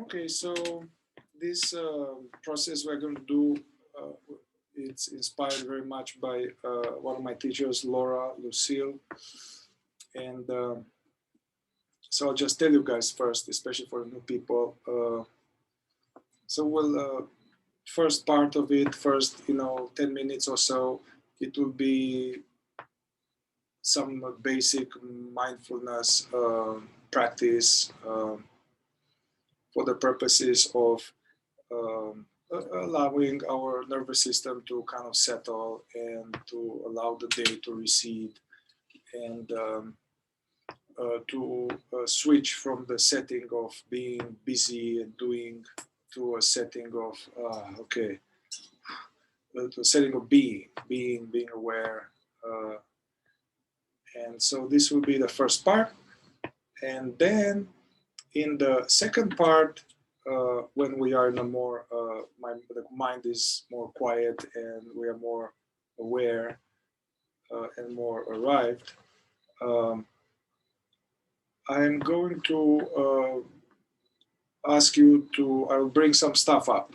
Okay, so this process we're going to do, it's inspired very much by one of my teachers, Laura Lucille. And so I'll just tell you guys first, especially for new people. So we'll, first part of it, first, 10 minutes or so, it will be some basic mindfulness practice for the purposes of allowing our nervous system to kind of settle and to allow the day to recede and to switch from the setting of being busy and doing to a setting of, to a setting of being aware. And so this will be the first part. And then in the second part, when we are in a more, the mind is more quiet and we are more aware and more arrived, I'm going to ask you to, I will bring some stuff up,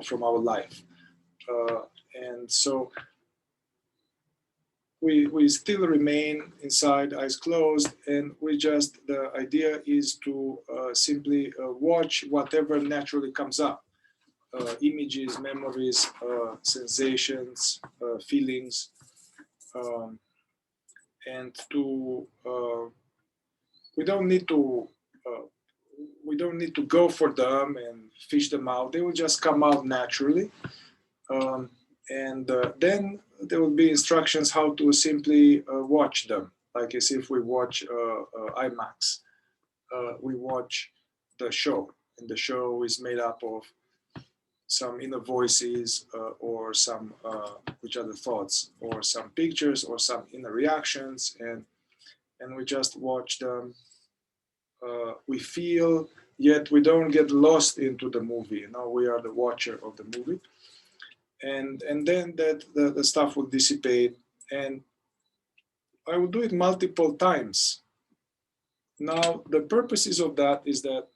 from our life. And so we still remain inside, eyes closed, and the idea is to simply watch whatever naturally comes up. Images, memories, sensations, feelings, and we don't need to go for them and fish them out. They will just come out naturally. And then there will be instructions how to simply watch them, like as if we watch IMAX. We watch the show, and the show is made up of some inner voices or some which are the thoughts, or some pictures, or some inner reactions, and we just watch them. We feel, yet we don't get lost into the movie. We are the watcher of the movie. And then that the stuff will dissipate, and I will do it multiple times. Now, the purposes of that is that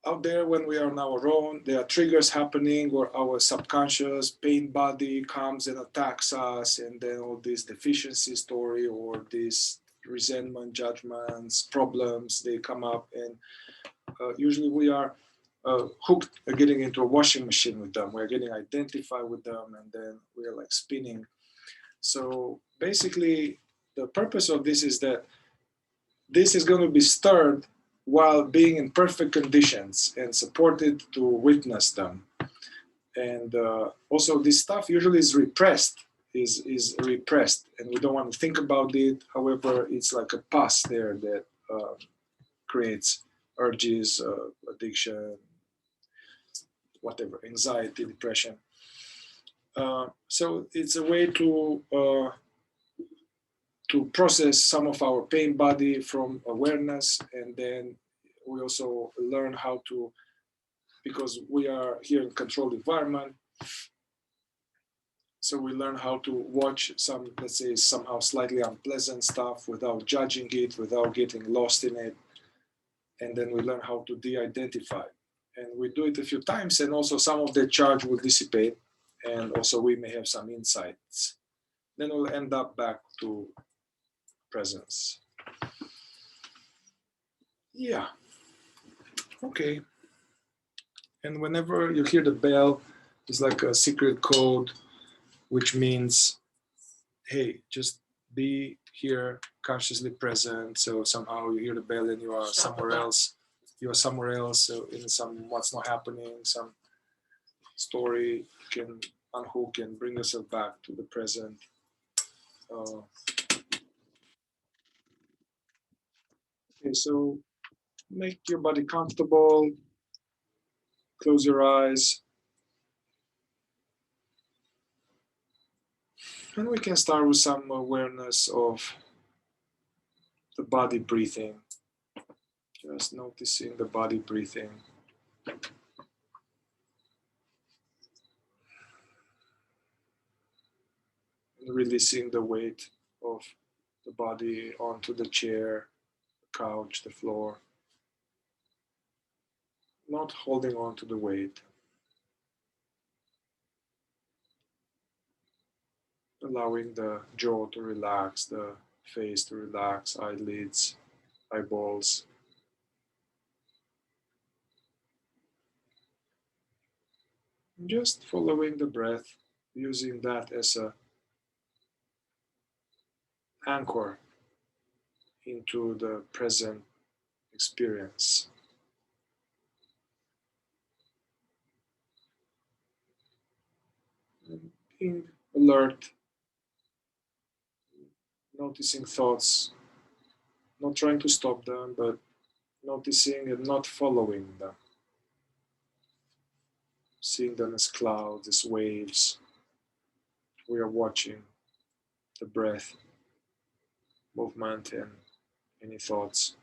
out there, when we are on our own, there are triggers happening where our subconscious pain body comes and attacks us, and then all this deficiency story or this resentment, judgments, problems, they come up, and usually we are hooked, getting into a washing machine with them. We're getting identified with them, and then we're like spinning. So basically, the purpose of this is that this is going to be stirred while being in perfect conditions and supported to witness them. And also, this stuff usually is repressed, and we don't want to think about it. However, it's like a pus there that creates urges, addiction, whatever, anxiety, depression. So it's a way to process some of our pain body from awareness, and then we also learn how to, because we are here in controlled environment, so we learn how to watch some, let's say, somehow slightly unpleasant stuff without judging it, without getting lost in it, and then we learn how to de-identify. And we do it a few times, and also some of the charge will dissipate, and also we may have some insights. Then we'll end up back to presence. Yeah. Okay. And whenever you hear the bell, it's like a secret code, which means, hey, just be here, consciously present. So somehow you hear the bell and you are somewhere else. You are somewhere else, so in some what's not happening, some story can unhook and bring yourself back to the present. Okay, so make your body comfortable. Close your eyes. And we can start with some awareness of the body breathing. Just noticing the body breathing. And releasing the weight of the body onto the chair, couch, the floor, not holding on to the weight, allowing the jaw to relax, the face to relax, eyelids, eyeballs. Just following the breath, using that as an anchor into the present experience. And being alert, noticing thoughts, not trying to stop them, but noticing and not following them. Seeing them as clouds, as waves. We are watching the breath, movement, and any thoughts.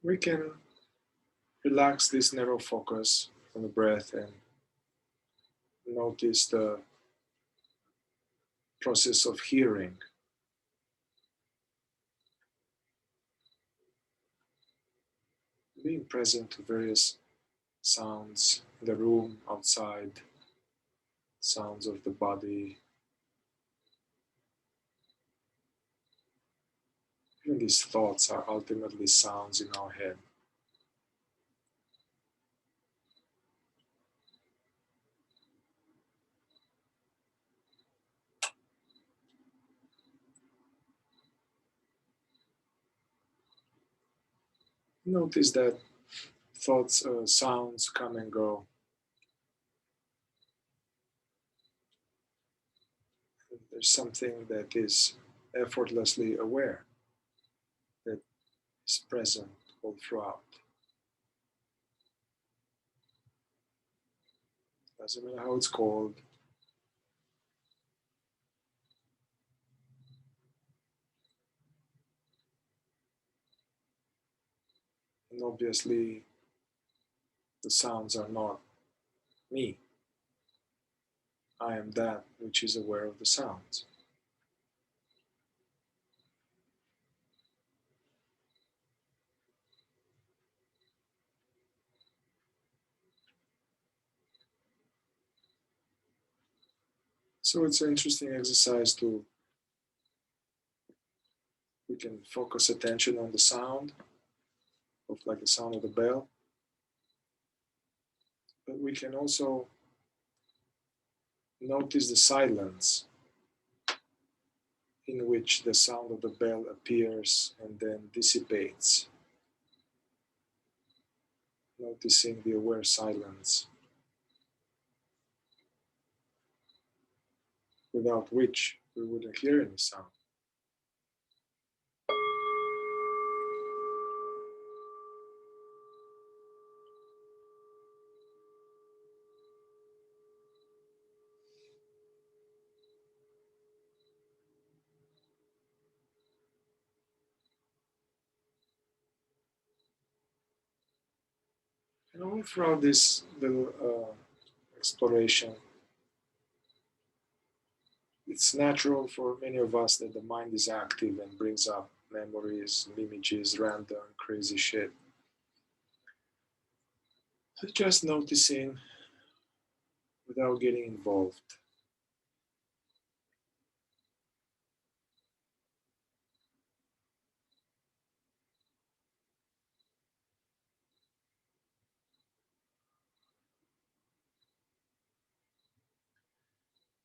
We can relax this narrow focus on the breath and notice the process of hearing, being present to various sounds in the room, outside, sounds of the body. Even these thoughts are ultimately sounds in our head. Notice that thoughts, sounds come and go. There's something that is effortlessly aware, that is present all throughout. Doesn't matter how it's called. And obviously, the sounds are not me. I am that which is aware of the sounds. So it's an interesting exercise to, we can focus attention on the sound, of like the sound of the bell, but we can also notice the silence in which the sound of the bell appears and then dissipates. Noticing the aware silence, without which we wouldn't hear any sound. And all throughout this little exploration, it's natural for many of us that the mind is active and brings up memories, images, random, crazy shit. Just noticing without getting involved.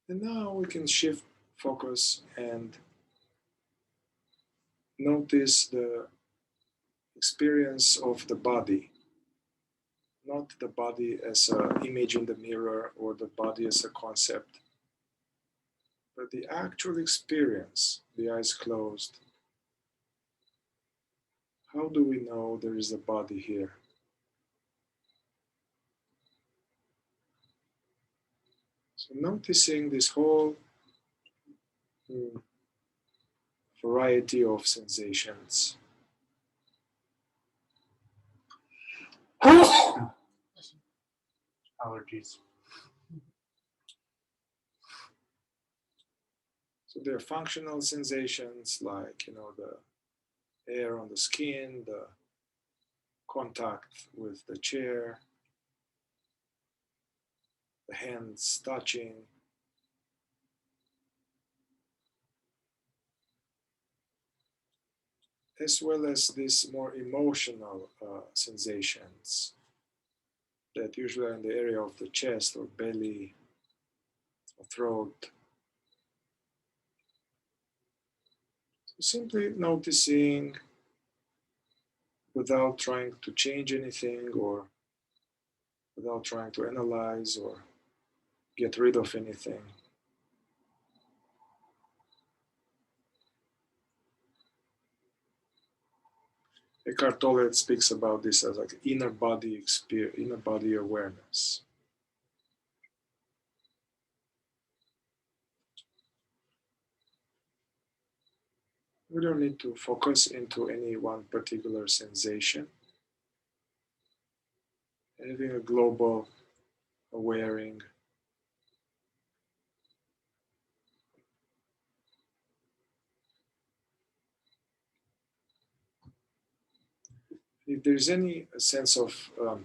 And now we can shift focus and notice the experience of the body, not the body as an image in the mirror or the body as a concept, but the actual experience, the eyes closed. How do we know there is a body here? So noticing this whole variety of sensations. Allergies. So there are functional sensations like, the air on the skin, the contact with the chair, the hands touching. As well as these more emotional sensations that usually are in the area of the chest or belly or throat. So simply noticing without trying to change anything or without trying to analyze or get rid of anything. Eckhart Tolle speaks about this as like inner body experience, inner body awareness. We don't need to focus into any one particular sensation. Having a global awareing. If there's any sense of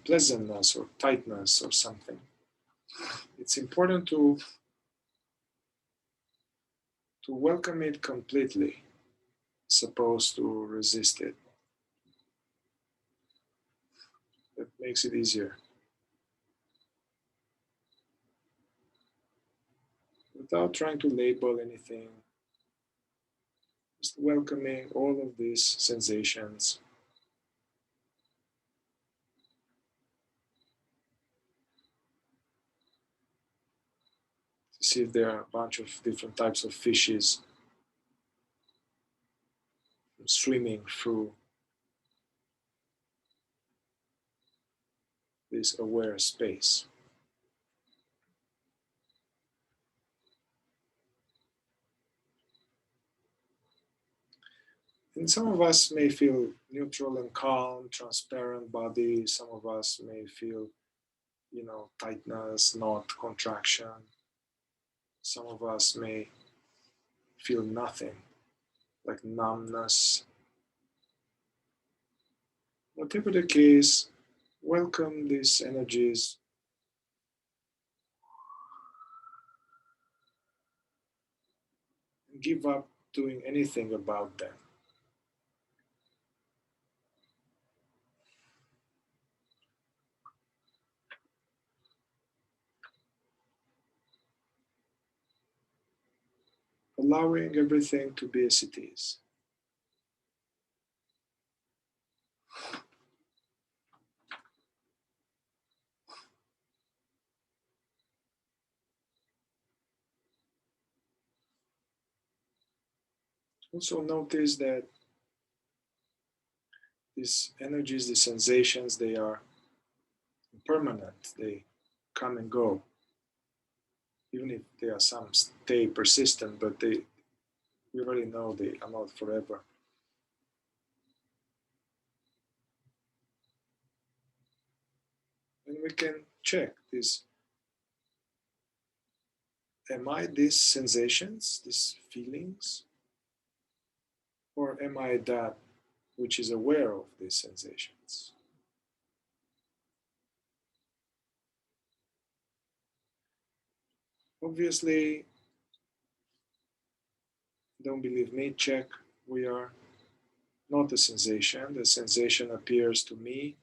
pleasantness or tightness or something, it's important to welcome it completely, as opposed to resist it. That makes it easier. Without trying to label anything, just welcoming all of these sensations. To see if there are a bunch of different types of fishes swimming through this aware space. And some of us may feel neutral and calm, transparent body. Some of us may feel, tightness, not contraction. Some of us may feel nothing, like numbness. Whatever the case, welcome these energies. And give up doing anything about them. Allowing everything to be as it is. Also notice that these energies, these sensations, they are permanent. They come and go. Even if there are some stay persistent, but we already know they are not forever. And we can check this. Am I these sensations, these feelings? Or am I that which is aware of these sensations. Obviously, don't believe me, check. We are not the sensation. The sensation appears to me.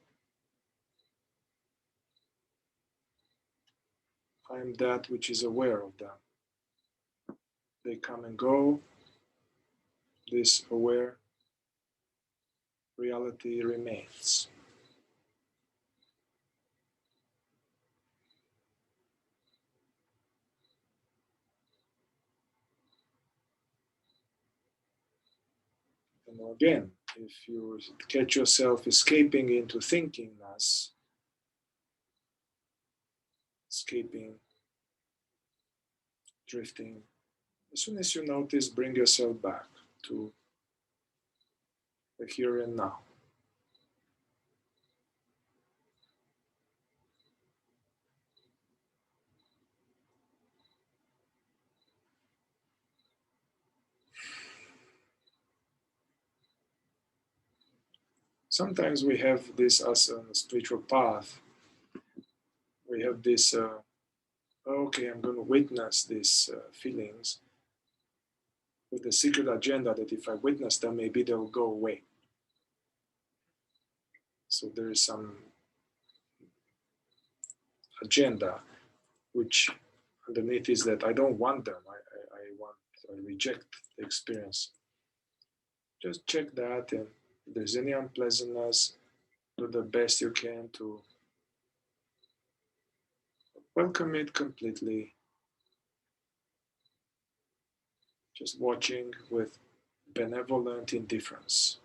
I am that which is aware of them. They come and go. This aware reality remains. And again, if you catch yourself escaping into thinkingness, escaping, drifting, as soon as you notice, bring yourself back to the here and now. Sometimes we have this as a spiritual path. We have this, okay, I'm going to witness these feelings with the secret agenda that if I witness them, maybe they'll go away. So there is some agenda which underneath is that I don't want them. I reject the experience. Just check that, and if there's any unpleasantness, do the best you can to welcome it completely. Just watching with benevolent indifference.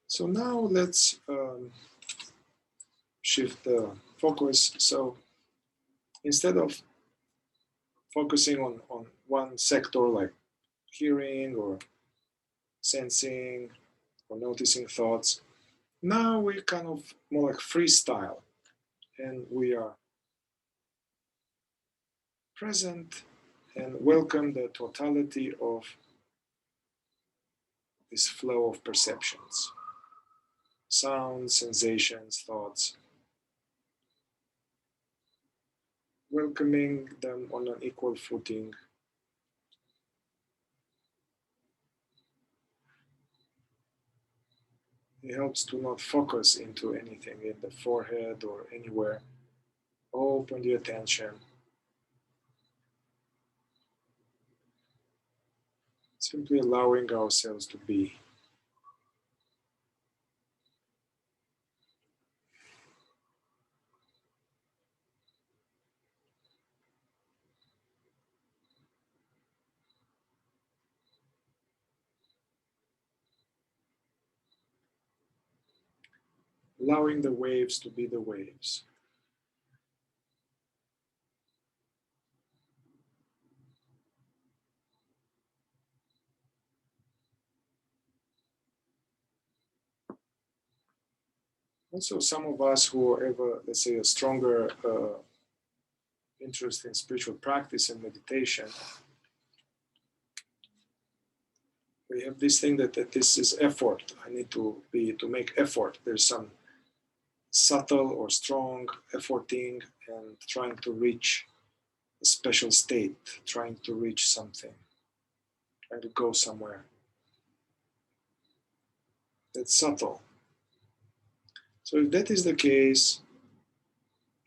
So now let's shift the focus. So instead of focusing on one sector like hearing or sensing or noticing thoughts, now we're kind of more like freestyle, and we are present and welcome the totality of this flow of perceptions, sounds, sensations, thoughts, welcoming them on an equal footing. It helps to not focus into anything in the forehead or anywhere. Open the attention. Simply allowing ourselves to be. Allowing the waves to be the waves. Also, some of us who have, let's say, a stronger interest in spiritual practice and meditation, we have this thing that this is effort. I need to make effort. There's some subtle or strong efforting and trying to reach a special state, trying to reach something, trying to go somewhere. That's subtle. So if that is the case,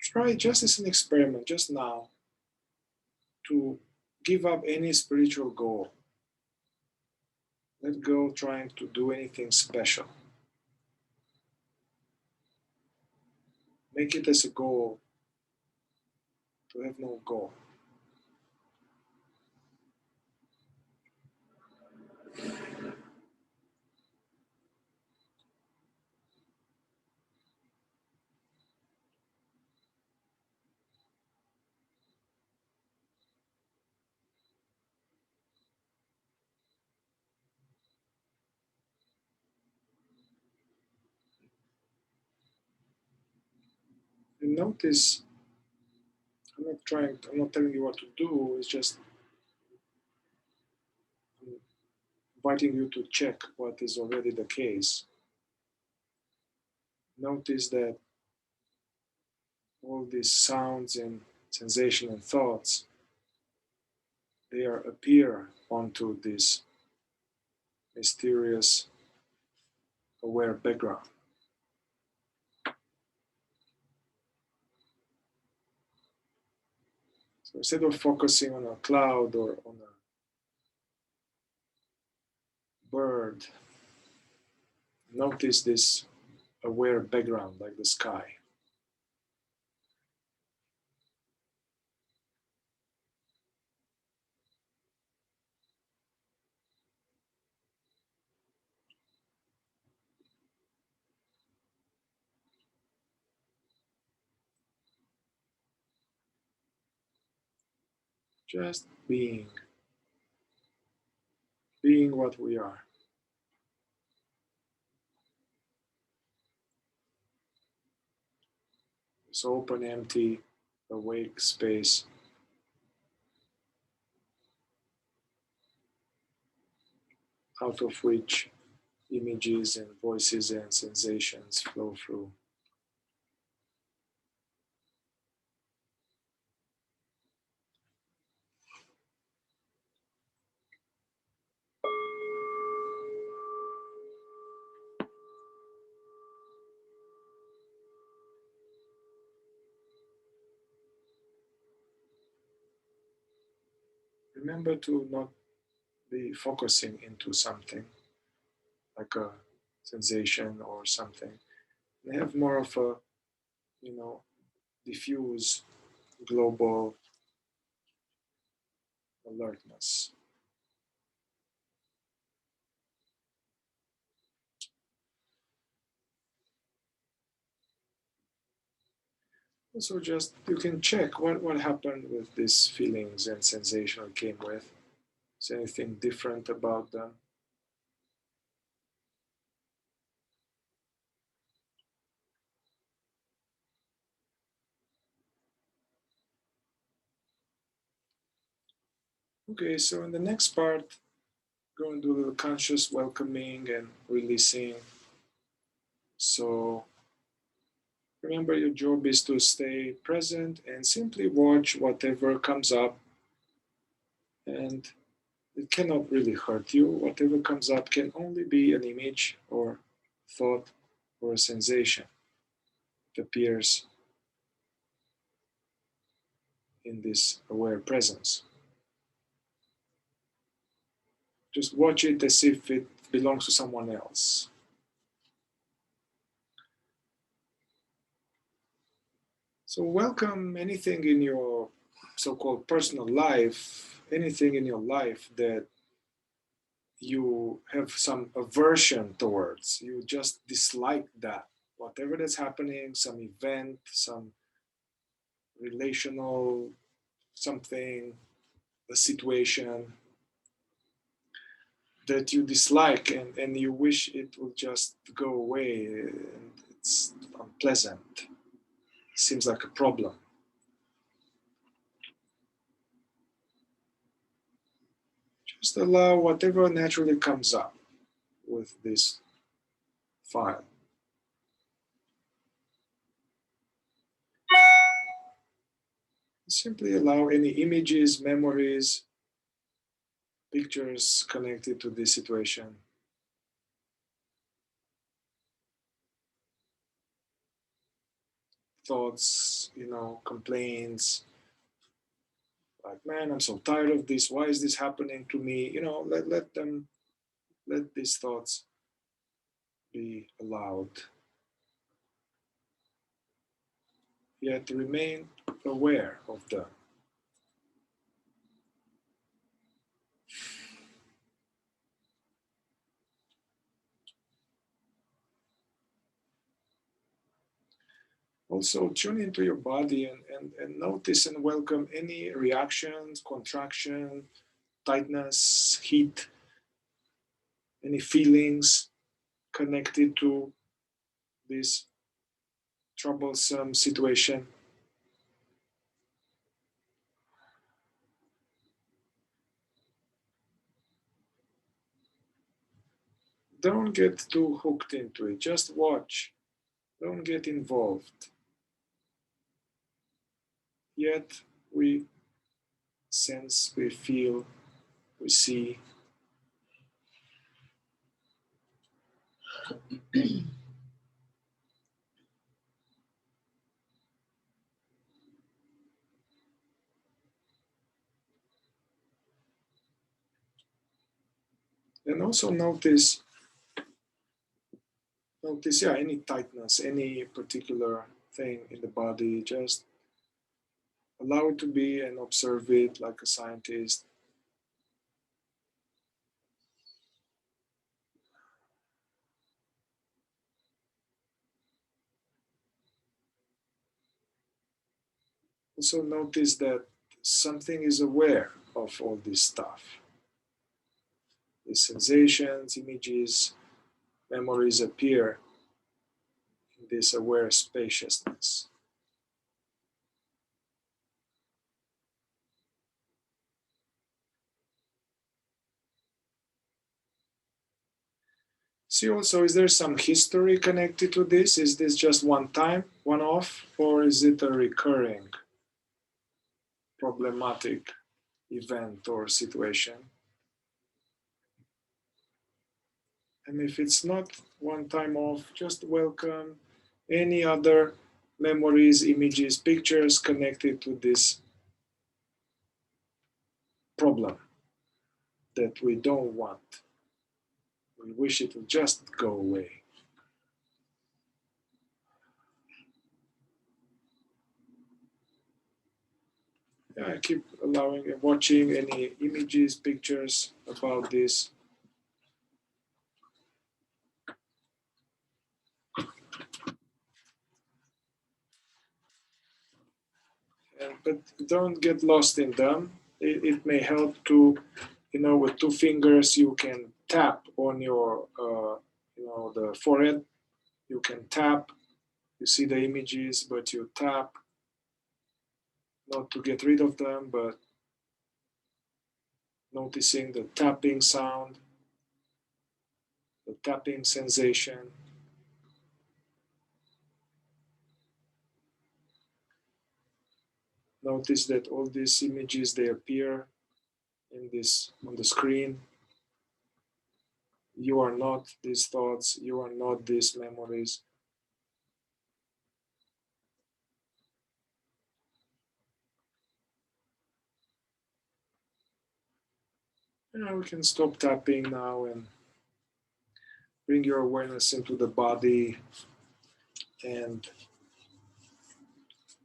try just as an experiment, just now, to give up any spiritual goal. Let go trying to do anything special. Make it as a goal to have no goal. notice, I'm not telling you what to do, it's just inviting you to check what is already the case. Notice that all these sounds and sensation and thoughts, they appear onto this mysterious aware background. So instead of focusing on a cloud or on a bird, notice this aware background like the sky. Just being what we are. This open, empty, awake space. Out of which images and voices and sensations flow through. Remember to not be focusing into something like a sensation or something. They have more of a, diffuse global alertness. Also, just you can check what happened with these feelings and sensation it came with. Is anything different about them? Okay, so in the next part, go and do a little conscious welcoming and releasing. So remember, your job is to stay present and simply watch whatever comes up. And it cannot really hurt you. Whatever comes up can only be an image or thought or a sensation that appears in this aware presence. Just watch it as if it belongs to someone else. So welcome anything in your so-called personal life, anything in your life that you have some aversion towards. You just dislike that. Whatever that's happening, some event, some relational something, a situation that you dislike and you wish it will just go away and it's unpleasant. Seems like a problem. Just allow whatever naturally comes up with this file. Simply allow any images, memories, pictures connected to this situation. Thoughts, complaints, like, man, I'm so tired of this. Why is this happening to me? Let these thoughts be allowed. Yet remain aware of them. Also tune into your body and notice and welcome any reactions, contraction, tightness, heat, any feelings connected to this troublesome situation. Don't get too hooked into it. Just watch. Don't get involved. Yet we sense, we feel, we see. And also notice, yeah, any tightness, any particular thing in the body. Just allow it to be and observe it like a scientist. Also notice that something is aware of all this stuff. The sensations, images, memories appear in this aware spaciousness. See also, is there some history connected to this? Is this just one time, one off, or is it a recurring problematic event or situation? And if it's not one time off, just welcome any other memories, images, pictures connected to this problem that we don't want. We wish it would just go away. Yeah, I keep allowing and watching any images, pictures about this. But don't get lost in them. It may help to, with 2 fingers, you can tap on your, the forehead. You can tap. You see the images, but you tap, not to get rid of them, but noticing the tapping sound, the tapping sensation. Notice that all these images, they appear on the screen. You are not these thoughts, you are not these memories. We can stop tapping now and bring your awareness into the body and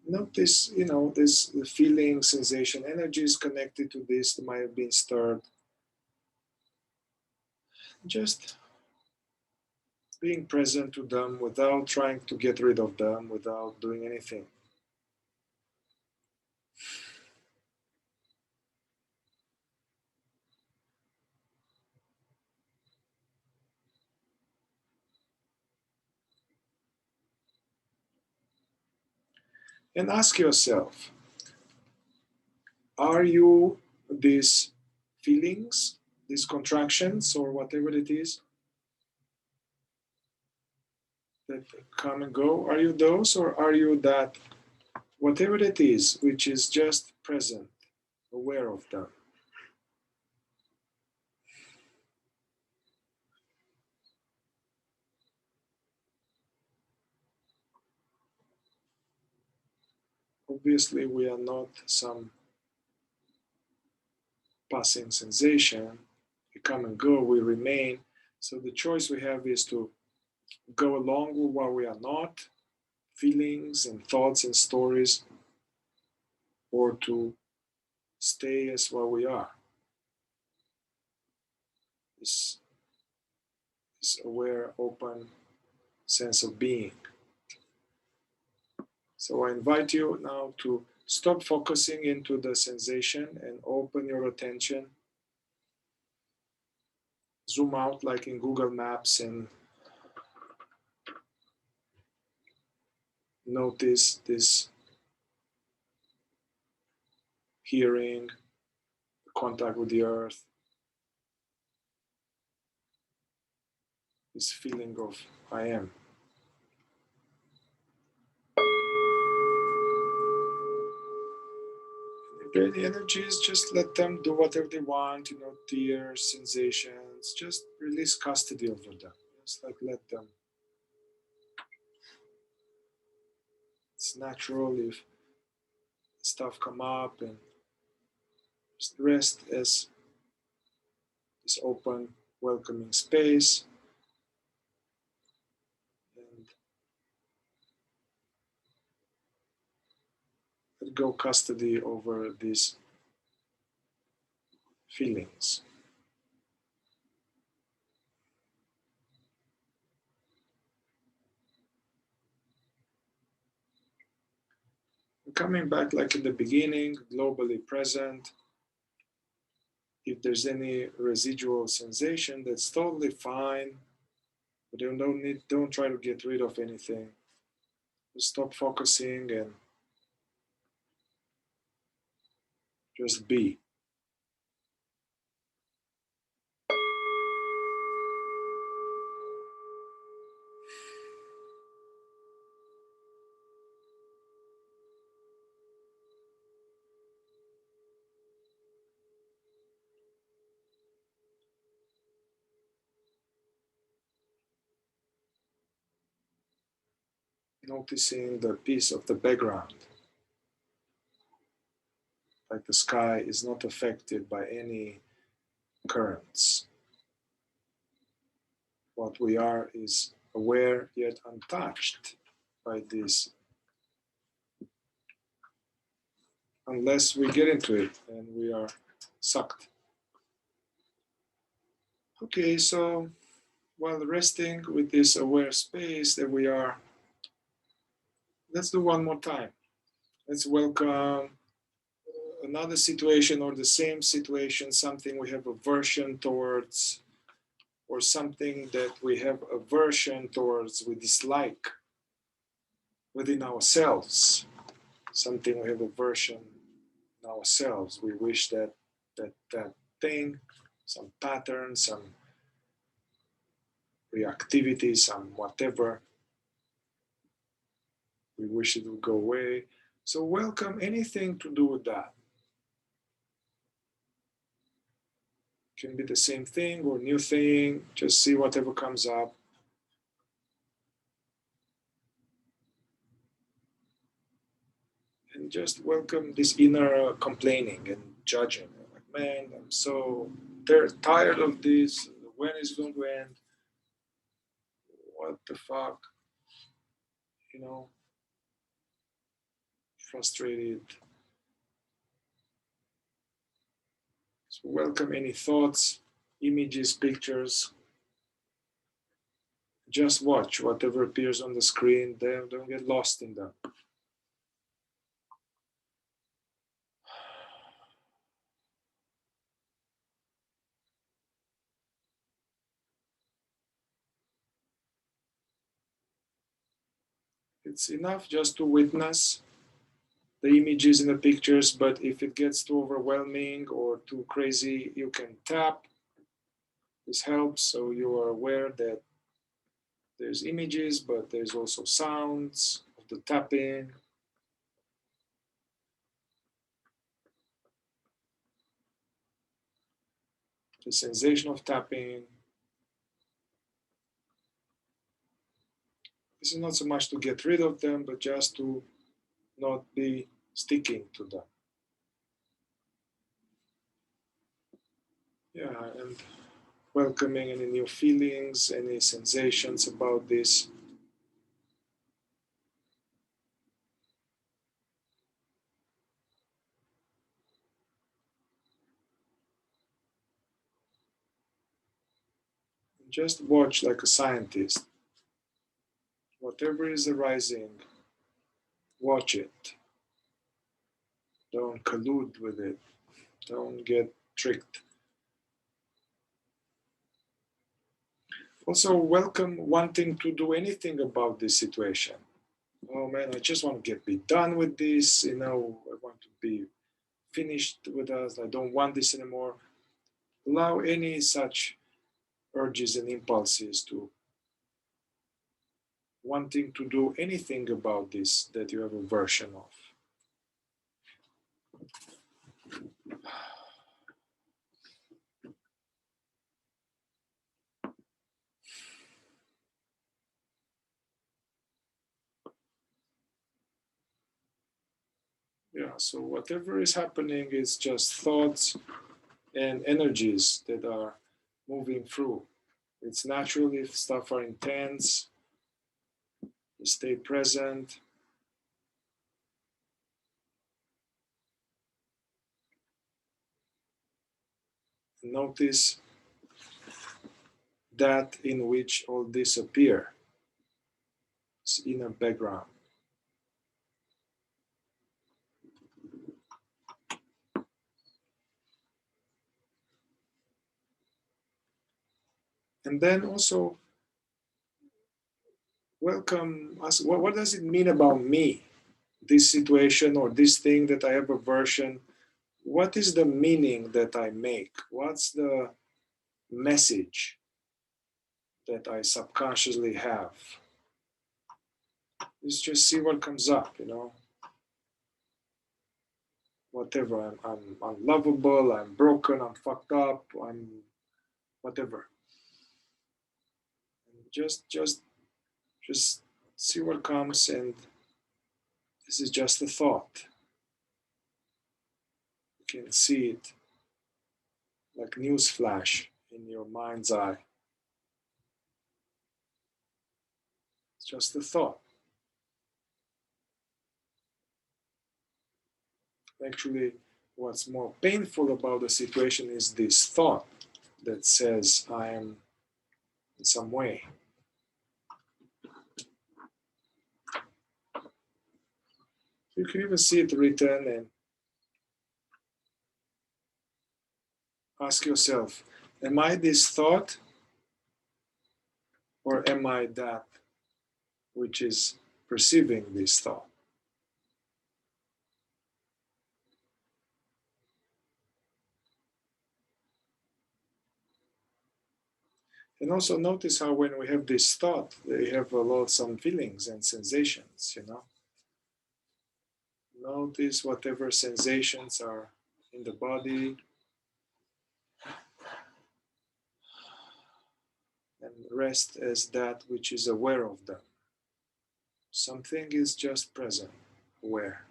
notice, this the feeling, sensation, energies connected to this that might have been stirred. Just being present to them without trying to get rid of them, without doing anything. And ask yourself, are you these feelings, these contractions, or whatever it is that come and go? Are you those, or are you that, whatever it is, which is just present, aware of them? Obviously, we are not some passing sensation. We come and go, we remain. So the choice we have is to go along with what we are not, feelings and thoughts and stories, or to stay as what we are. This aware, open sense of being. So I invite you now to stop focusing into the sensation and open your attention. Zoom out like in Google Maps and Notice this hearing, contact with the earth, this feeling of I am. If there are any energies, just let them do whatever they want, tears, sensations, just release custody over them. Just like let them. It's natural if stuff come up, and just rest as this open, welcoming space, and let go custody over these feelings. Coming back like in the beginning, globally present. If there's any residual sensation, that's totally fine. But don't try to get rid of anything. Just stop focusing and just be. Noticing the piece of the background. Like the sky is not affected by any currents. What we are is aware yet untouched by this. Unless we get into it and we are sucked. Okay, so while resting with this aware space that we are, let's do one more time. Let's welcome another situation or the same situation, something we have aversion towards, or something that we have aversion towards, we dislike within ourselves, something we have aversion in ourselves. We wish that thing, some pattern, some reactivity, some whatever, we wish it would go away. So welcome anything to do with that. Can be the same thing or new thing, just see whatever comes up. And just welcome this inner complaining and judging. Like, man, I'm so tired of this. When is it going to end? What the fuck? Frustrated. So welcome any thoughts, images, pictures. Just watch whatever appears on the screen. Don't get lost in them. It's enough just to witness the images and the pictures, but if it gets too overwhelming or too crazy, you can tap. This helps, so you are aware that there's images, but there's also sounds of the tapping. The sensation of tapping. This is not so much to get rid of them, but just to not be sticking to them. Yeah, and welcoming any new feelings, any sensations about this. Just watch like a scientist. Whatever is arising, watch it. Don't collude with it. Don't get tricked. Also, welcome wanting to do anything about this situation. oh man, I just want to be done with this, I want to be finished with us, I don't want this anymore. Allow any such urges and impulses to wanting to do anything about this that you have a version of. Yeah, so whatever is happening is just thoughts and energies that are moving through. It's natural if stuff are intense, you stay present. Notice that in which all this appear in a background. And then also welcome us. What does it mean about me? This situation or this thing that I have aversion. What is the meaning that I make? What's the message that I subconsciously have? Let's just see what comes up, Whatever. I'm unlovable, I'm broken, I'm fucked up, I'm whatever. And just see what comes, and this is just a thought. You can see it like news flash in your mind's eye. It's just a thought. Actually, what's more painful about the situation is this thought that says I am in some way. You can even see it written and ask yourself, am I this thought or am I that which is perceiving this thought? And also notice how when we have this thought, they have a lot some feelings and sensations, Notice whatever sensations are in the body and rest as that which is aware of them. Something is just present, aware,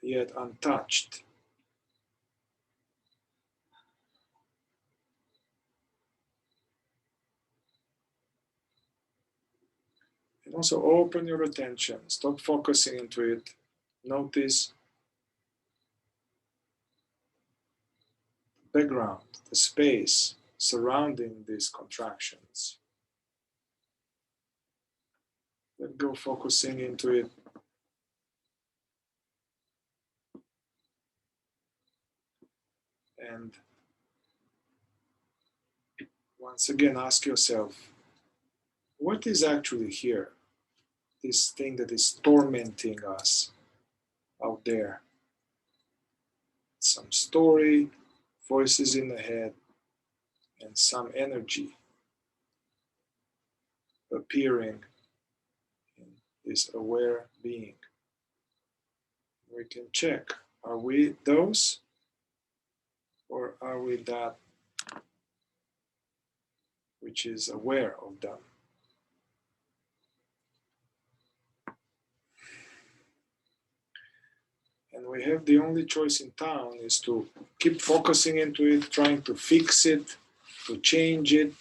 yet untouched. And also open your attention, stop focusing into it. Notice the background, the space surrounding these contractions. Let go focusing into it. And once again, ask yourself, what is actually here? This thing that is tormenting us out there. Some story, voices in the head, and some energy appearing in this aware being. We can check, are we those or are we that which is aware of them? And we have the only choice in town is to keep focusing into it, trying to fix it, to change it,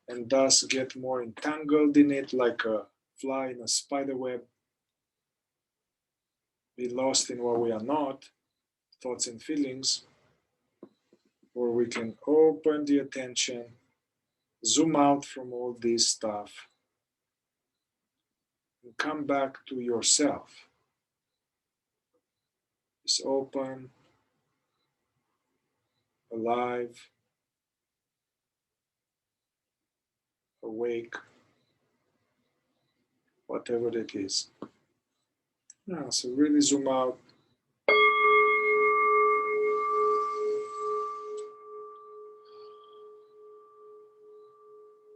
and thus get more entangled in it like a fly in a spider web, be lost in what we are not, thoughts and feelings, or we can open the attention, zoom out from all this stuff, and come back to yourself. It's open, alive, awake, whatever that is. Yeah, so really zoom out.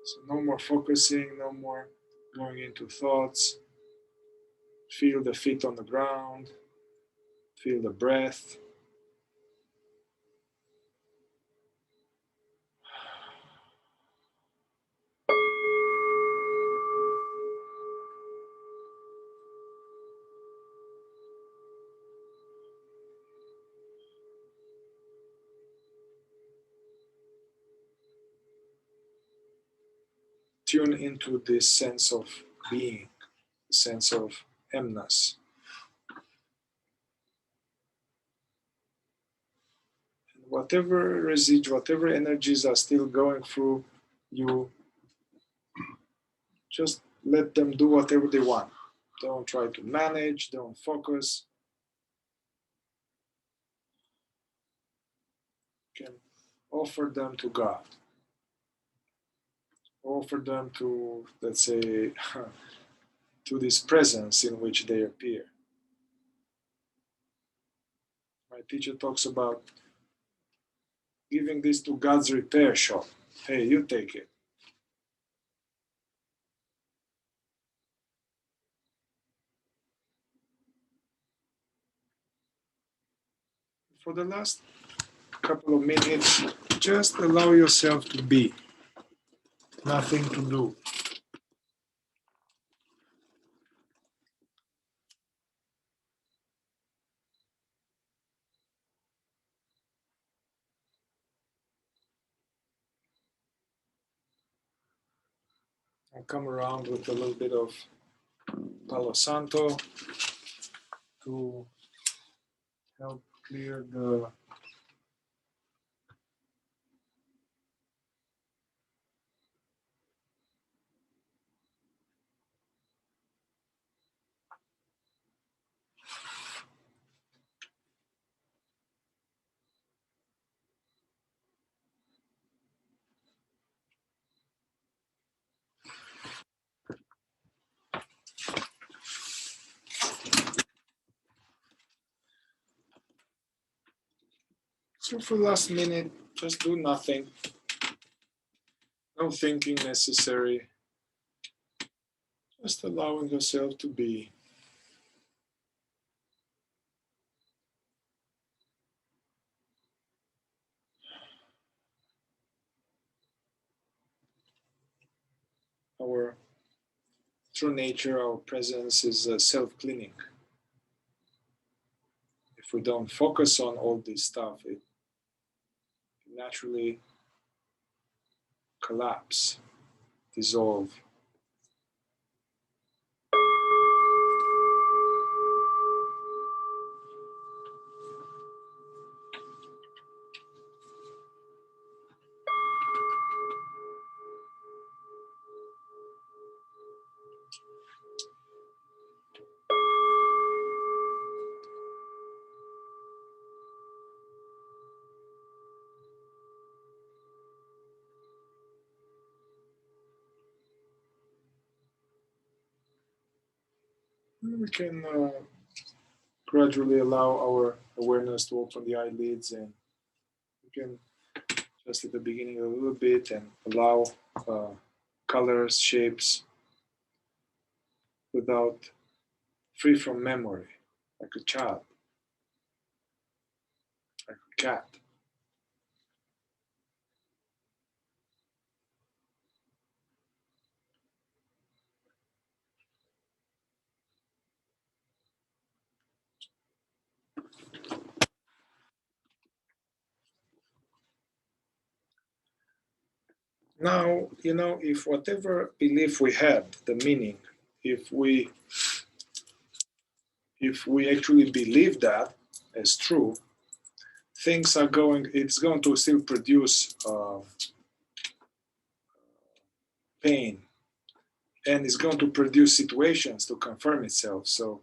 So no more focusing, no more going into thoughts. Feel the feet on the ground, feel the breath. Tune into this sense of being, sense of emness. And whatever residual, whatever energies are still going through you, just let them do whatever they want. Don't try to manage, don't focus. You can offer them to God. Offer them to, let's say, to this presence in which they appear. My teacher talks about giving this to God's repair shop. Hey, you take it. For the last couple of minutes, just allow yourself to be. Nothing to do. I come around with a little bit of Palo Santo to help clear the so for the last minute, just do nothing. No thinking necessary. Just allowing yourself to be. Our true nature, our presence is self-cleaning. If we don't focus on all this stuff, it naturally collapse, dissolve. We can gradually allow our awareness to open the eyelids, and we can just at the beginning a little bit and allow colors, shapes without free from memory, like a child, like a cat. Now, if whatever belief we had, the meaning, if we actually believe that as true, it's going to still produce pain, and it's going to produce situations to confirm itself. So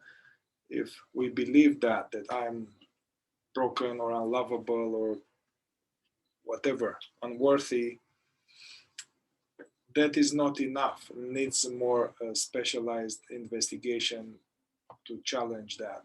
if we believe that I'm broken or unlovable or whatever, unworthy, that is not enough. It needs more specialized investigation to challenge that.